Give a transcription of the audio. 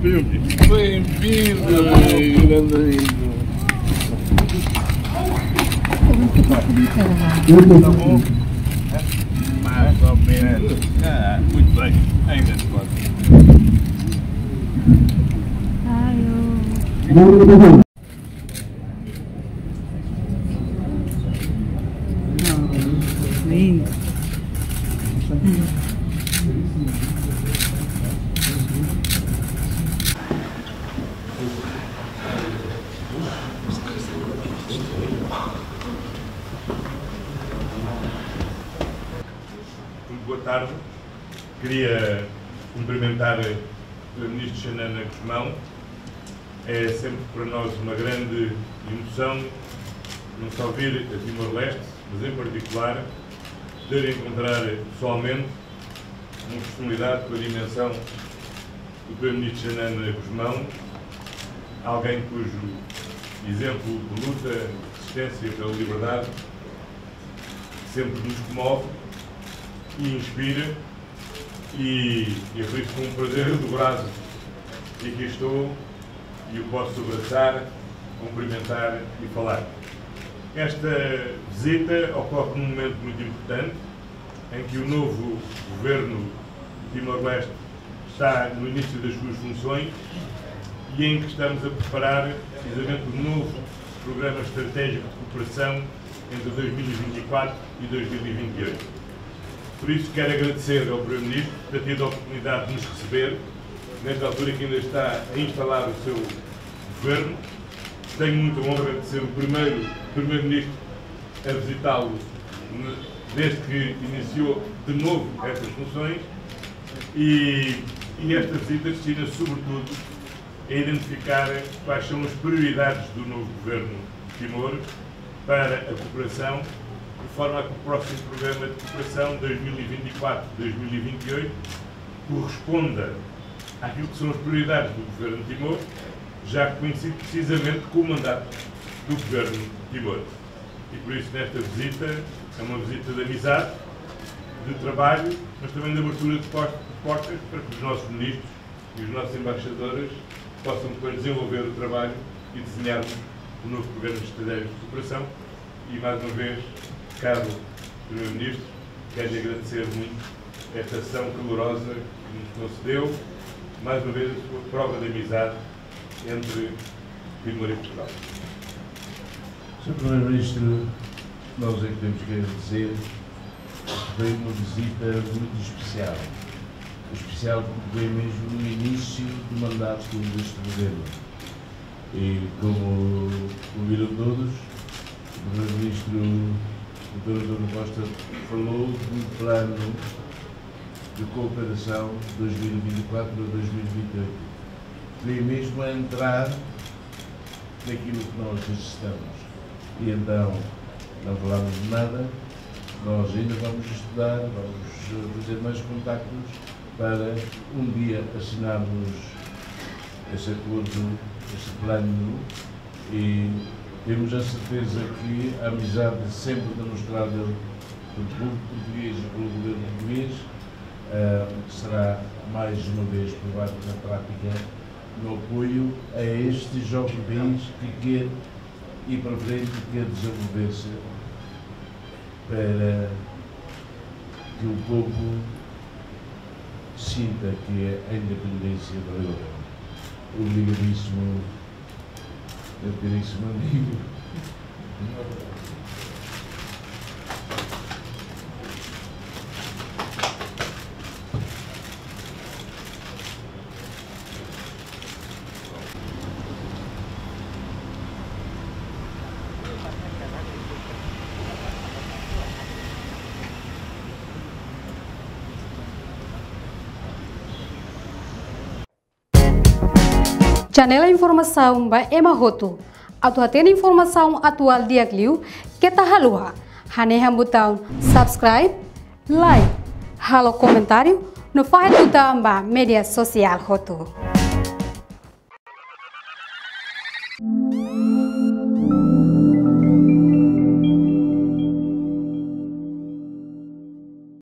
Bem-vindo, grande amigo. Tá bom? Mais ou menos. Muito bem. Ainda se pode. Lindo. Boa tarde. Queria cumprimentar o Ministro Xanana Guzmão. É sempre para nós uma grande emoção não só vir a Timor-Leste, mas em particular poder encontrar pessoalmente uma personalidade com a dimensão do Primeiro-Ministro Xanana Guzmão, alguém cujo exemplo de luta, de resistência pela liberdade sempre nos comove e inspira, e é por isso com um prazer dobrado que aqui estou e o posso abraçar, cumprimentar e falar. Esta visita ocorre num momento muito importante, em que o novo governo de Timor-Leste está no início das suas funções e em que estamos a preparar precisamente o novo programa estratégico de cooperação entre 2024 e 2028. Por isso quero agradecer ao Primeiro-Ministro por ter tido a oportunidade de nos receber, nesta altura que ainda está a instalar o seu governo. Tenho muita honra de ser o primeiro Primeiro-Ministro a visitá-lo desde que iniciou de novo estas funções, e esta visita destina sobretudo a identificar quais são as prioridades do novo governo de Timor para a cooperação, de forma a que o próximo programa de cooperação 2024-2028 corresponda àquilo que são as prioridades do governo de Timor, já coincide precisamente com o mandato do governo de Timor. E por isso nesta visita, é uma visita de amizade, de trabalho, mas também de abertura de portas para que os nossos ministros e os nossos embaixadores possam depois desenvolver o trabalho e desenharmos o novo programa estratégico de cooperação. E mais uma vez, caro Primeiro-Ministro, quero-lhe agradecer muito esta ação calorosa que nos concedeu, mais uma vez a sua prova de amizade entre Timor e Portugal. Sr. Primeiro-Ministro, nós é que temos que agradecer, foi uma visita muito especial. Especial porque veio mesmo no início do mandato deste governo. E como ouviram todos, o Primeiro-Ministro Dr. António Costa falou do plano de cooperação 2024 a 2028. Veio mesmo a entrar naquilo que nós necessitamos. E então, não falámos de nada, nós ainda vamos estudar, vamos fazer mais contactos para um dia assinarmos esse acordo, esse plano, e temos a certeza que a amizade sempre demonstrada pelo povo português e pelo governo português será mais uma vez provada na prática no apoio a este jovem país que quer ir para frente, que quer desenvolver-se para que o povo sinta que é a independência valeu. Obrigadíssimo, meu queridíssimo amigo. Janela informação ba emahoto. Atu atena informação atual dia kliu kita halua. Hane botão subscribe, like, halo comentário no faz botão ba media social hoto.